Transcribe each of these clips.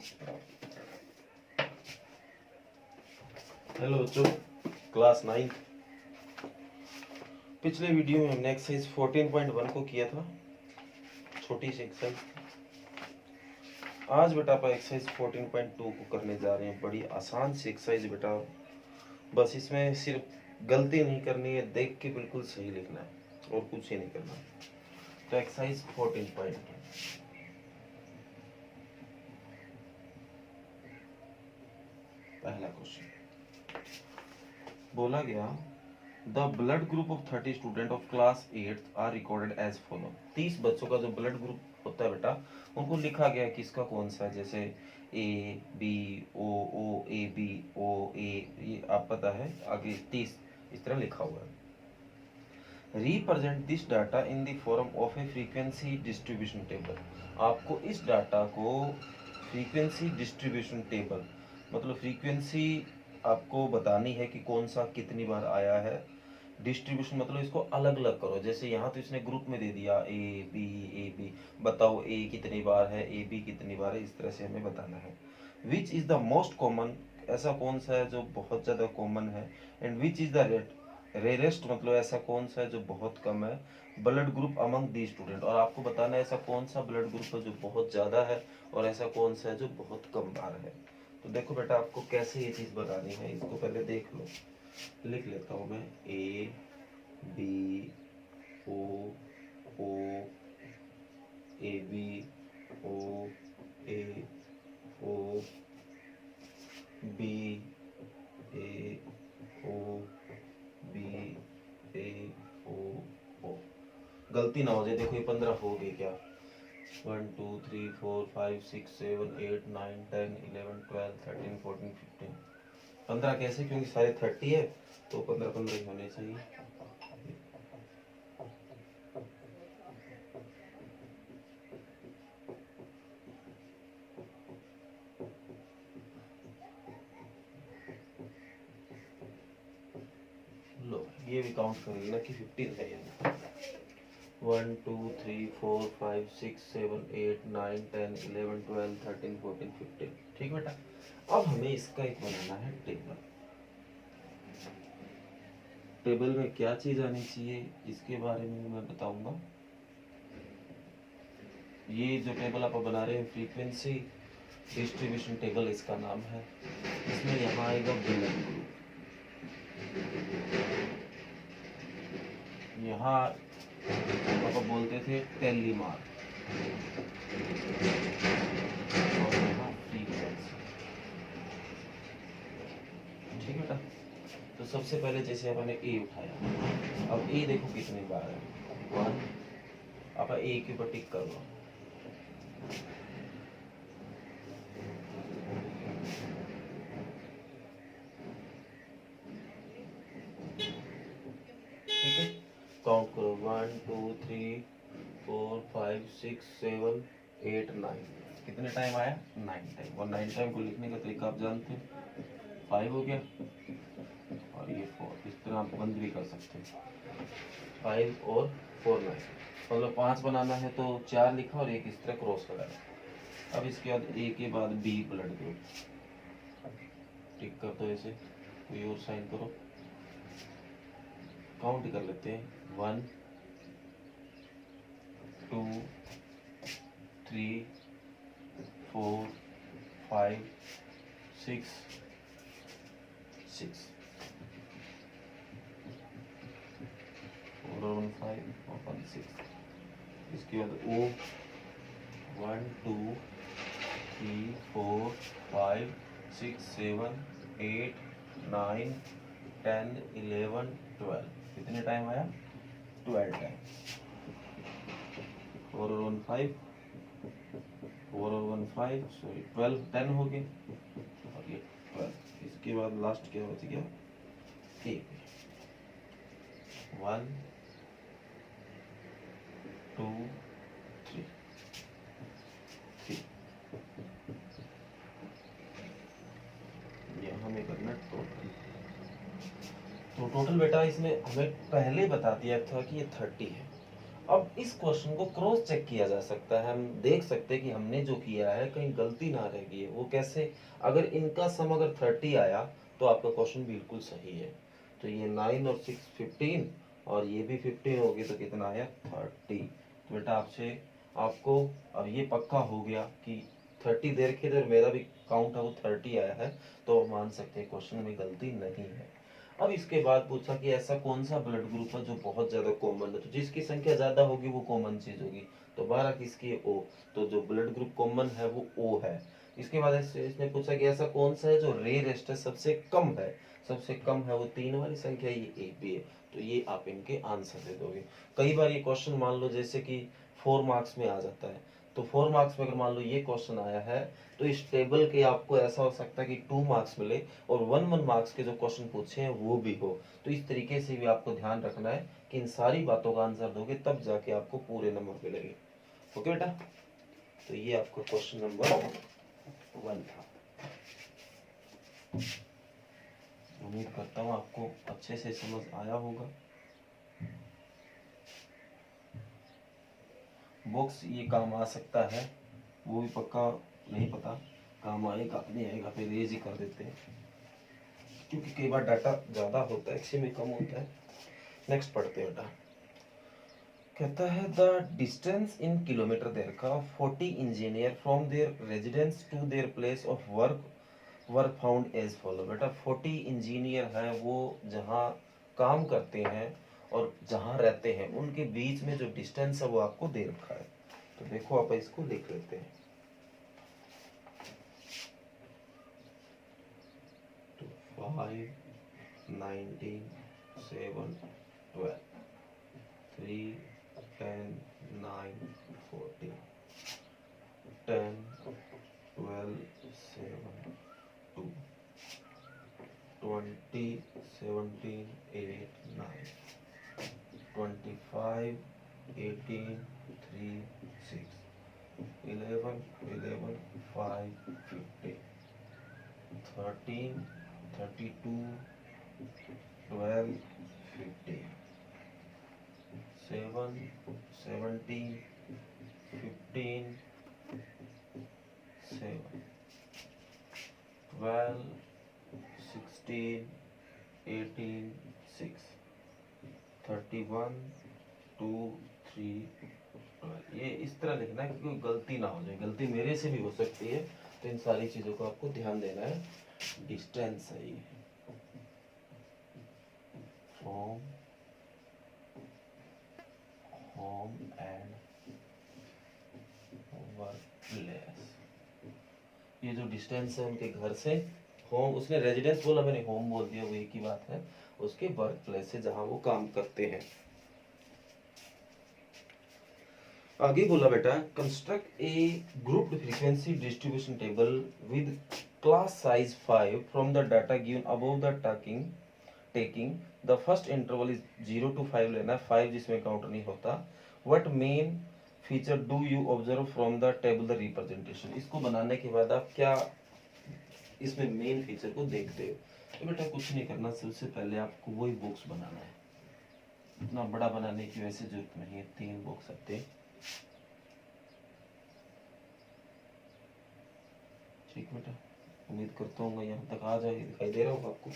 Hello बच्चों, class 9। पिछले video में हमने एक्सरसाइज 14.1 को किया था, छोटी सी एक्सरसाइज। आज बेटा आप एक्सरसाइज 14.2 को करने जा रहे हैं। बड़ी आसान सी एक्सरसाइज बेटा, बस इसमें सिर्फ गलती नहीं करनी है, देख के बिल्कुल सही लिखना है और कुछ ही नहीं करना। तो एक्सरसाइज 14.2 पहला क्वेश्चन बोला गया, the blood group of 30 student of class 8 are recorded as follow. 30 बच्चों का जो ब्लड ग्रुप होता है बेटा, उनको लिखा गया है किसका कौन सा है। जैसे ए B O A B O ए, ये आप पता है, आगे 30 इस तरह लिखा हुआ है। Represent this data in the form of A frequency distribution table. आपको इस डाटा को फ्रीक्वेंसी डिस्ट्रीब्यूशन टेबल मतलब फ्रीक्वेंसी आपको बतानी है कि कौन सा कितनी बार आया है। डिस्ट्रीब्यूशन मतलब इसको अलग अलग करो। जैसे यहाँ तो इसने ग्रुप में दे दिया ए बी, बताओ ए कितनी बार है, ए बी कितनी बार है, इस तरह से हमें बताना है। Which is the most common, ऐसा कौन सा है जो बहुत ज़्यादा कॉमन है। And which is the rarest मतलब ऐसा कौन सा है जो बहुत कम है। Blood group among the student, और आपको बताना है ऐसा कौन सा ब्लड ग्रुप है जो बहुत ज़्यादा है और ऐसा कौन सा है जो बहुत कम बार है। तो देखो बेटा, आपको कैसे ये चीज़ बतानी है, इसको पहले देख लो। लिख लेता हूँ मैं, A B O A B O A O B A O B A O. गलती ना हो जाए, देखो ये 15 हो गई क्या। 1 2 3 4 5 6 7 8 9 10 11 12 13 14 15। 15 कैसे, क्योंकि सारे 30 है तो 15 ही होने चाहिए। लो ये भी काउंट करेंगे ना कि 15 है यानी 1 2 3 4 5 6 7 8 9 10 11 12 13 14 15। ठीक बेटा, अब हमें इसका एक बनाना है टेबल। टेबल में क्या चीज आनी चाहिए इसके बारे में मैं बताऊंगा। ये जो टेबल आप बना रहे हैं फ्रीक्वेंसी डिस्ट्रीब्यूशन टेबल इसका नाम है। इसमें यहाँ आएगा ब्लड ग्रुप, यहाँ पापा बोलते थे टेलीमार, और यहाँ फ्रीक्वेंसी। ठीक है बेटा, तो सबसे पहले जैसे अपने ए उठाया, अब ए देखो कितनी बार है 1। आप ए के ऊपर टिक कर लो। ठीक है, काउंट करो 1 2 3 4 5 6 7 8 9। कितने टाइम आया, 9 टाइम। और 9 टाइम को लिखने का तरीका आप जानते हैं, 5 हो गया और ये 4। इस तरह आप बंद भी कर सकते हैं, 5 और 4 9। मतलब 5 बनाना है तो 4 लिखा और एक इस तरह क्रॉस लगाया। अब इसके बाद ए के बाद बी ब्लड ग्रुप टिक कर दो, ऐसे कोई और साइन करो। काउंट कर लेते हैं 1 2 3 4 5 6 6 4 और 1 5 और 1 6। इसके बाद ओ 1 2 3 4 5 6 7 8 9 10 11 12। कितने टाइम आया, 12 टाइम। 4 और 1 5, 4 और 1 5, सॉरी 12 10 हो गए और ये 12। इसके बाद लास्ट क्या बच गया, एक 1 2 3 3। ये हमें करना टोटल। तो टोटल बेटा इसने हमें पहले बता दिया था कि ये 30 है। अब इस क्वेश्चन को क्रॉस चेक किया जा सकता है, हम देख सकते हैं कि हमने जो किया है कहीं गलती ना रह गई है। वो कैसे? अगर इनका सम अगर 30 आया तो आपका क्वेश्चन बिल्कुल सही है। तो ये 9 और 6 15 और ये भी 15 होगी तो कितना आया 30। तो बेटा आपसे आपको अब ये पक्का हो गया कि 30 देर के इधर मेरा भी काउंट है वो 30 आया है, तो मान सकते हैं क्वेश्चन में गलती नहीं है। अब इसके बाद पूछा कि ऐसा कौन सा ब्लड ग्रुप है जो बहुत ज्यादा कॉमन है, तो जिसकी संख्या ज्यादा होगी वो कॉमन चीज होगी। तो 12 किसकी है? ओ। तो जो ब्लड ग्रुप कॉमन है वो ओ है। इसके बाद इसने पूछा कि ऐसा कौन सा है जो रेयरेस्ट है, सबसे कम है। सबसे कम है वो 3 वाली संख्या, ये ए बी है। तो ये आप इनके आंसर दे दोगे। कई बार ये क्वेश्चन मान लो जैसे कि 4 मार्क्स में आ जाता है, तो 4 मार्क्स में अगर मान लो ये क्वेश्चन आया है तो इस टेबल के आपको ऐसा हो सकता है कि 2 मार्क्स मिले और 1 मार्क्स के जो क्वेश्चन पूछे हैं वो भी हो। तो इस तरीके से भी आपको ध्यान रखना है कि इन सारी बातों का आंसर दोगे तब जाके आपको पूरे नंबर मिलेंगे। ओके बेटा, तो ये आपका क्वेश्चन नंबर 1 था। उम्मीद करता हूँ आपको अच्छे से समझ आया होगा। बॉक्स ये काम आ सकता है, वो भी पक्का नहीं पता काम आएगा नहीं आएगा, फिर रेज ही कर देते हैं क्योंकि कई बार डाटा ज़्यादा होता है एक्चुअली में कम होता है। नेक्स्ट पढ़ते हैं बेटा। कहता है द डिस्टेंस इन किलोमीटर देर का 40 engineer from their residence to their place of work found as follow. बेटा 40 इंजीनियर है वो जहाँ काम करते हैं और जहाँ रहते हैं उनके बीच में जो डिस्टेंस है वो आपको दे रखा है। तो देखो आप इसको लिख लेते हैं। तो 5 19 7 12 3 10 9 14 10 12 7 2 20 17 8 9 25 18 3 6 11 11 5 15 13 32 12 15 7 17 15 7 12 16 18 6 31 2 3 12। ये इस तरह लिखना है कि कोई गलती ना हो जाए, गलती मेरे से भी हो सकती है, तो इन सारी चीजों को आपको ध्यान देना है। डिस्टेंस है ये from home and work place. ये जो डिस्टेंस है उनके घर से होम, उसने रेजिडेंस बोला मैंने होम बोल दिया, वो एक ही बात है, उसके वर्क प्लेस से जहां वो काम करते हैं। आगे बोला बेटा construct A grouped frequency distribution table with class size 5 from the data given above the taking the first interval is 0 to 5 लेना है, 5 जिसमें काउंट नहीं होता। What main feature do you observe from the table the representation. इसको बनाने के बाद आप क्या इसमें मेन फीचर को देखते हो। तो बेटा कुछ नहीं करना, सबसे पहले आपको वही बॉक्स बनाना है, इतना बड़ा बनाने की वैसे जरूरत नहीं है, 3 बॉक्स आते हैं। ठीक बेटा, उम्मीद करता हूँ यहाँ तक आ जाएगी, दिखाई दे रहा होगा आपको।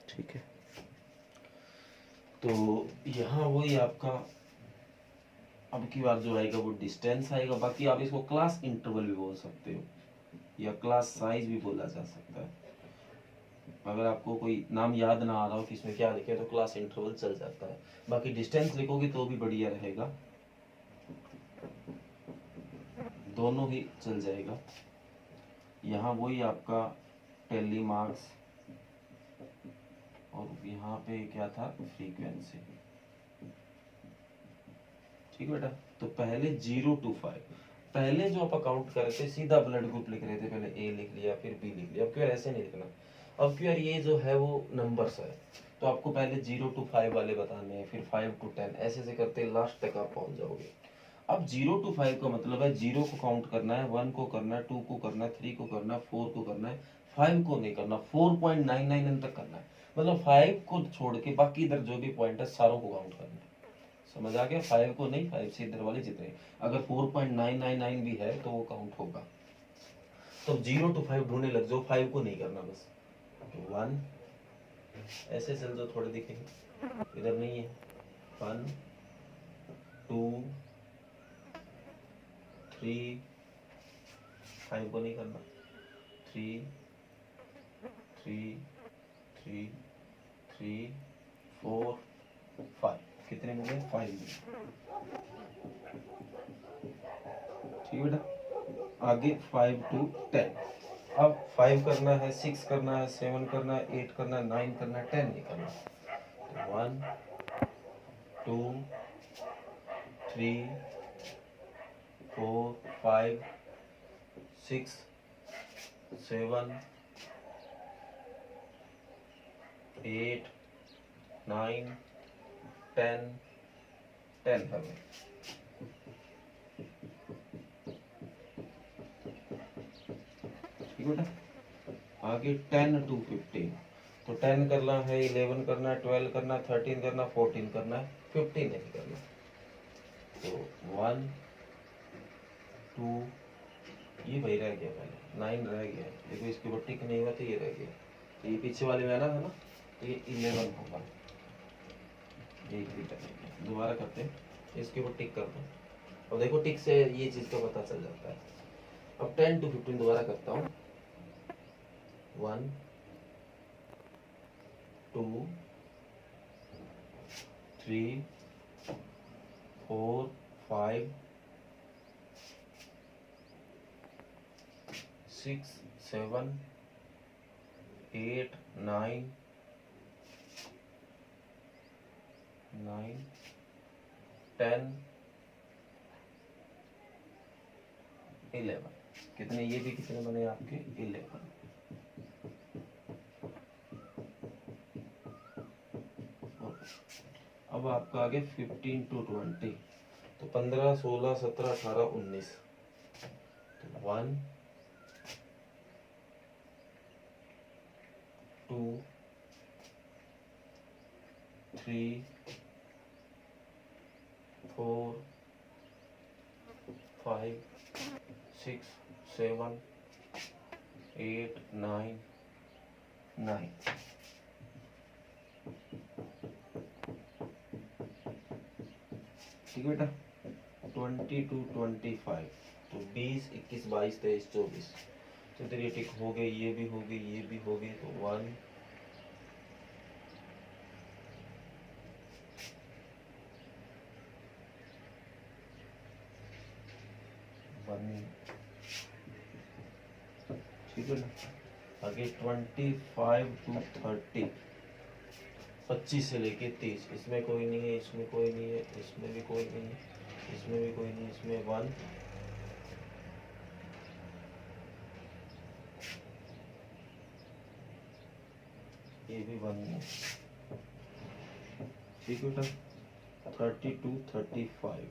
ठीक है, तो यहाँ वही आपका अब की बार जो आएगा वो डिस्टेंस आएगा। बाकी आप इसको क्लास इंटरवल भी बोल सकते हो या क्लास साइज भी बोला जा सकता है। अगर आपको कोई नाम याद ना आ रहा हो कि इसमें क्या लिखे तो क्लास इंटरवल चल जाता है, बाकी डिस्टेंस लिखोगे तो भी बढ़िया रहेगा, दोनों ही चल जाएगा। यहाँ वही आपका टेली मार्क्स और यहाँ पे क्या था फ्रीक्वेंसी। ठीक बेटा, तो पहले 0 to 5, पहले जो आप काउंट कर रहे थे सीधा ब्लड ग्रुप लिख रहे थे, पहले ए लिख लिया फिर बी लिख लिया। अब क्यों ऐसे नहीं लिखना, अब क्यों यार ये जो है वो नंबर्स है, तो आपको पहले 0 to 5 वाले बताने हैं, फिर 5 to 10, ऐसे ऐसे करते लास्ट तक आप पहुंच जाओगे। अब 0 to 5 का मतलब है 0 को काउंट करना है, 1 को करना है, 2 को करना है, 3 को करना है, 4 को करना है, 5 को नहीं करना, 4.99 तक करना है, मतलब 5 को छोड़ के बाकी इधर जो भी पॉइंट है सारों को काउंट करना है। समझ आ गया? 5 को नहीं, 5 से इधर वाले जितने, अगर 4.999 भी है तो वो काउंट होगा। तो 0 to 5 ढूंढने लग जाओ, 5 को नहीं करना बस। 1 ऐसे चल जाओ, थोड़े दिखेंगे, इधर नहीं है। 1 2 3, 5 को नहीं करना, 3 3 3 3 4 5, कितने हो गए? 5 में। ठीक है बेटा, आगे 5 to 10। अब 5 करना है, 6 करना है, 7 करना है, 8 करना है, 9 करना है, 10 नहीं करना। 1 2 3 4 5 6 7 8 9 10 10 है। ठीक बेटा, आगे 10 to 15। तो 10 करना है, 11 करना है, 12 करना है, 13 करना है, 14 करना है, 15 नहीं करना। तो 1 2, ये वही रह गया, पहले 9 रह गया, देखो इसके ऊपर टिक नहीं हुआ तो ये रह गया। तो ये पीछे वाले में आना था ना, तो ये 11 होगा। दोबारा करते हैं, इसके ऊपर टिक कर दो, और देखो टिक से ये चीज का पता चल जाता है। अब 10 to 15 दोबारा करता हूँ। 1 2 3 4 5 6 7 8 9 10 11, कितने ये भी कितने बने आपके? 11। अब आपका आगे 15 to 20, तो 15 16 17 18 19। तो 1 2 3 4 5 6 7 8 9 9। ठीक है बेटा, 20 to 25, तो 20 21 22 23 24। तो इधर ये टिक हो गई, ये भी हो गई, ये भी हो गई। तो 1 ठीक है ना। आगे 25 to 30, 25 से लेके 30, इसमें कोई नहीं है, इसमें कोई नहीं है, इसमें भी कोई नहीं है, इसमें भी कोई नहीं, इसमें 1 ये भी 1 नहीं है। ठीक है बेटा, 30 to 35,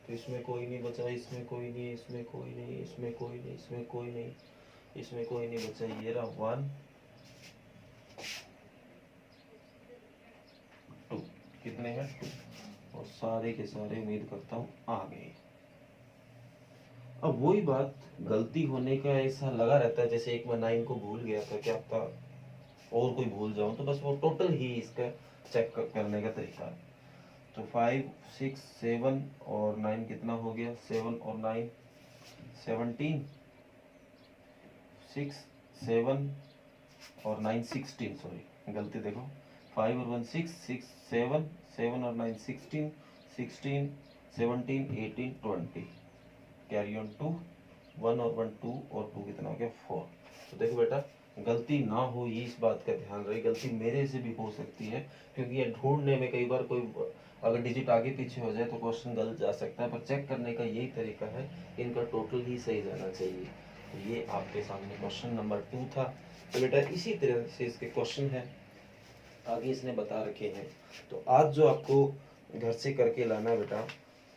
तो इसमें कोई नहीं बचा, इसमें कोई नहीं, इसमें कोई नहीं, इसमें कोई नहीं, इसमें कोई नहीं, इसमें कोई नहीं बचा। ये रहा 1 2, कितने हैं? 2, और सारे के सारे उम्मीद करता हूँ आ गए। अब वही बात, गलती होने का ऐसा लगा रहता है, जैसे एक मैं 9 को भूल गया था, क्या पता और कोई भूल जाऊं, तो बस वो टोटल ही इसका चेक करने का तरीका है। तो 5 6 7 और 9 कितना हो गया? 7 और 9 17, 6 7 और 9 16, सॉरी गलती देखो, 5 और 1 6 6 7 7 और 9 16 16 17 18 20, कैरी ऑन 2, 1 और 1 2 और 2 कितना हो गया? 4। तो देखो बेटा, गलती ना हो ये इस बात का ध्यान रहे, गलती मेरे से भी हो सकती है, क्योंकि ये ढूंढने में कई बार कोई अगर डिजिट आगे पीछे हो जाए तो क्वेश्चन गलत जा सकता है, पर चेक करने का यही तरीका है, इनका टोटल ही सही जाना चाहिए। तो ये आपके सामने क्वेश्चन नंबर 2 था। तो बेटा इसी तरह से इसके क्वेश्चन है, आगे इसने बता रखे हैं। तो आज जो आपको घर से करके लाना है बेटा,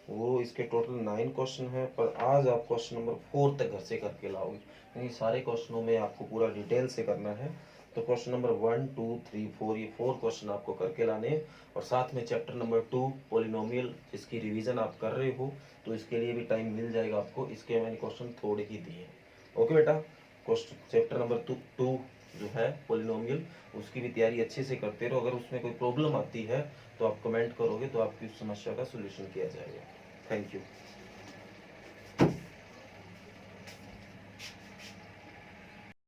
वो इसके टोटल 9 क्वेश्चन है, पर आज आप क्वेश्चन नंबर 4 तक घर से करके लाओगे, यानी सारे क्वेश्चनों में आपको पूरा डिटेल से करना है। तो क्वेश्चन नंबर 1 2 3 4 ये 4 क्वेश्चन आपको करके लाने हैं, और साथ में चैप्टर नंबर 2 पॉलिनोमियल जिसकी रिवीजन आप कर रहे हो, तो इसके लिए भी टाइम मिल जाएगा आपको, इसके मैंने क्वेश्चन थोड़े ही दिए हैं। ओके बेटा, क्वेश्चन चैप्टर नंबर 2 जो है पॉलिनोमियल, उसकी भी तैयारी अच्छे से करते रहो। अगर उसमें कोई प्रॉब्लम आती है तो आप कमेंट करोगे, तो आपकी उस समस्या का सोल्यूशन किया जाएगा। Thank you.